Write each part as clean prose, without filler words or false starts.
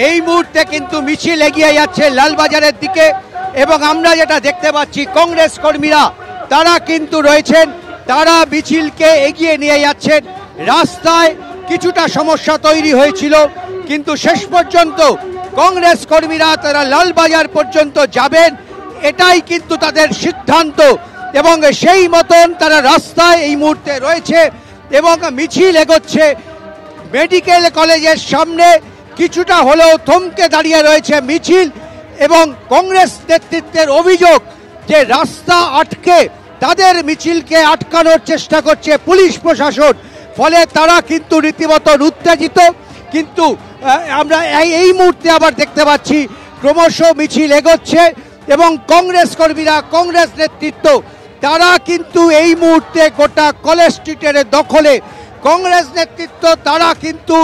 এই মুহূর্তে কিন্তু মিছিল এগিয়ে যাচ্ছে লালবাজারের দিকে এবং আমরা যেটা দেখতে পাচ্ছি কংগ্রেস কর্মীরা তারা কিন্তু রয়েছেন, তারা মিছিলকে এগিয়ে নিয়ে যাচ্ছেন। রাস্তায় কিছুটা সমস্যা তৈরি হয়েছিল কিন্তু শেষ পর্যন্ত কংগ্রেস কর্মীরা তারা লালবাজার পর্যন্ত যাবেন, এটাই কিন্তু তাদের সিদ্ধান্ত এবং সেই মতন তারা রাস্তায় এই মুহূর্তে রয়েছে এবং মিছিল এগোচ্ছে। মেডিকেল কলেজের সামনে কিছুটা হলেও থমকে দাঁড়িয়ে রয়েছে মিছিল এবং কংগ্রেস নেতৃত্বের অভিযোগ যে রাস্তা আটকে তাদের মিছিলকে আটকানোর চেষ্টা করছে পুলিশ প্রশাসন, ফলে তারা কিন্তু রীতিমতো উত্তেজিত। কিন্তু আমরা এই মুহূর্তে আবার দেখতে পাচ্ছি ক্রমশ মিছিল এগোচ্ছে এবং কংগ্রেস কর্মীরা, কংগ্রেস নেতৃত্ব তারা কিন্তু এই মুহূর্তে গোটা কলেজ স্ট্রিটের দখলে। কংগ্রেস নেতৃত্ব তারা কিন্তু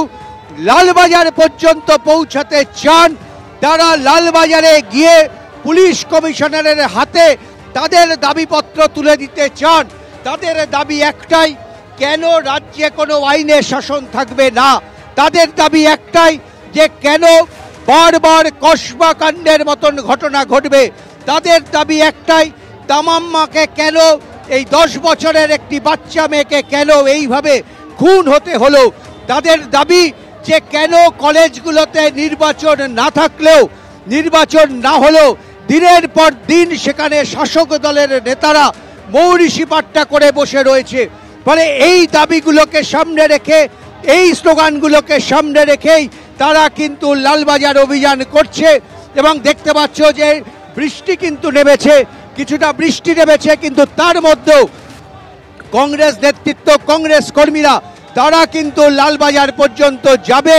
লালবাজার পর্যন্ত পৌঁছাতে চান, তারা লালবাজারে গিয়ে পুলিশ কমিশনারের হাতে তাদের দাবিপত্র তুলে দিতে চান। তাদের দাবি একটাই, কেন রাজ্যে কোনো আইনের শাসন থাকবে না। তাদের দাবি একটাই যে কেন বারবার কসবা কাণ্ডের মতন ঘটনা ঘটবে। তাদের দাবি একটাই, তামাম্মাকে কেন, এই 10 বছরের একটি বাচ্চা মেয়েকে কেন এইভাবে খুন হতে হলো। তাদের দাবি যে কেন কলেজগুলোতে নির্বাচন না থাকলেও, নির্বাচন না হলেও দিনের পর দিন সেখানে শাসক দলের নেতারা মৌরিশি পাট্টা করে বসে রয়েছে। ফলে এই দাবিগুলোকে সামনে রেখে, এই স্লোগানগুলোকে সামনে রেখেই তারা কিন্তু লালবাজার অভিযান করছে এবং দেখতে পাচ্ছ যে বৃষ্টি কিন্তু নেমেছে, কিছুটা বৃষ্টি নেমেছে, কিন্তু তার মধ্যেও কংগ্রেস নেতৃত্ব, কংগ্রেস কর্মীরা তারা কিন্তু লালবাজার পর্যন্ত যাবে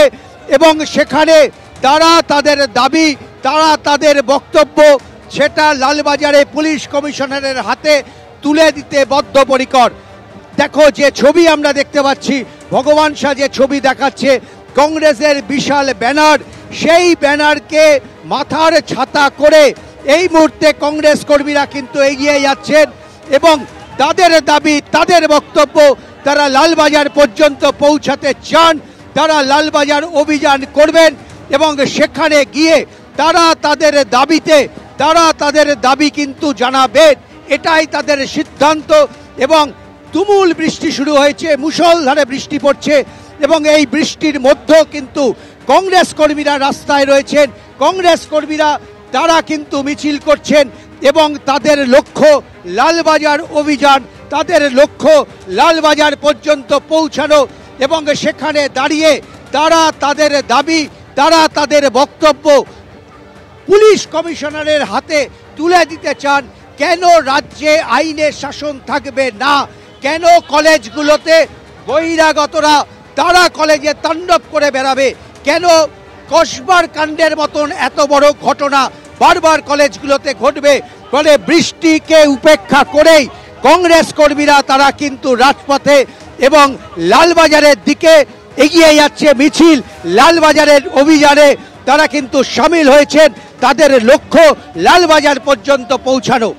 এবং সেখানে তারা তাদের দাবি, তারা তাদের বক্তব্য সেটা লালবাজারে পুলিশ কমিশনারের হাতে তুলে দিতে বদ্ধপরিকর। দেখো যে ছবি আমরা দেখতে পাচ্ছি, ভগবান শাহ যে ছবি দেখাচ্ছে, কংগ্রেসের বিশাল ব্যানার, সেই ব্যানারকে মাথার ছাতা করে এই মুহূর্তে কংগ্রেস কর্মীরা কিন্তু এগিয়ে যাচ্ছেন এবং তাদের দাবি, তাদের বক্তব্য তারা লালবাজার পর্যন্ত পৌঁছাতে চান। তারা লালবাজার অভিযান করবেন এবং সেখানে গিয়ে তারা তাদের দাবিতে, তারা তাদের দাবি কিন্তু জানাবেন, এটাই তাদের সিদ্ধান্ত। এবং তুমুল বৃষ্টি শুরু হয়েছে, মুষলধারে বৃষ্টি পড়ছে এবং এই বৃষ্টির মধ্যেও কিন্তু কংগ্রেস কর্মীরা রাস্তায় রয়েছেন। কংগ্রেস কর্মীরা তারা কিন্তু মিছিল করছেন এবং তাদের লক্ষ্য লালবাজার অভিযান, তাদের লক্ষ্য লালবাজার পর্যন্ত পৌঁছানো এবং সেখানে দাঁড়িয়ে তারা তাদের দাবি, তারা তাদের বক্তব্য পুলিশ কমিশনারের হাতে তুলে দিতে চান। কেন রাজ্যে আইনের শাসন থাকবে না, কেন কলেজগুলোতে বহিরাগতরা তারা কলেজে তাণ্ডব করে বেড়াবে, কেন কসবার কাণ্ডের মতন এত বড় ঘটনা বারবার কলেজগুলোতে ঘটবে। ফলে বৃষ্টিকে উপেক্ষা করেই কংগ্রেস কর্মীরা তারা কিন্তু রাজপথে এবং লালবাজারের দিকে এগিয়ে যাচ্ছে মিছিল। লালবাজারের অভিযানে তারা কিন্তু সামিল হয়েছেন, তাদের লক্ষ্য লালবাজার পর্যন্ত পৌঁছানো।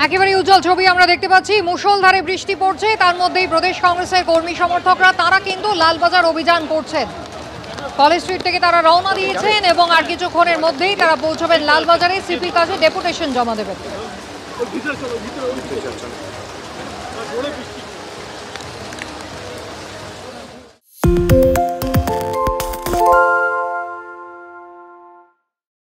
একেবারে উজ্জ্বল ছবি আমরা দেখতে পাচ্ছি, মুষলধারে বৃষ্টি পড়ছে, তার মধ্যেই প্রদেশ কংগ্রেসের কর্মী সমর্থকরা তারা কিন্তু লালবাজার অভিযান করছেন। কলেজ স্ট্রিট থেকে তারা রওনা দিয়েছেন এবং আর কিছুক্ষণের মধ্যেই তারা পৌঁছবেন লালবাজারে, সিপির কাছে ডেপুটেশন জমা দেবেন।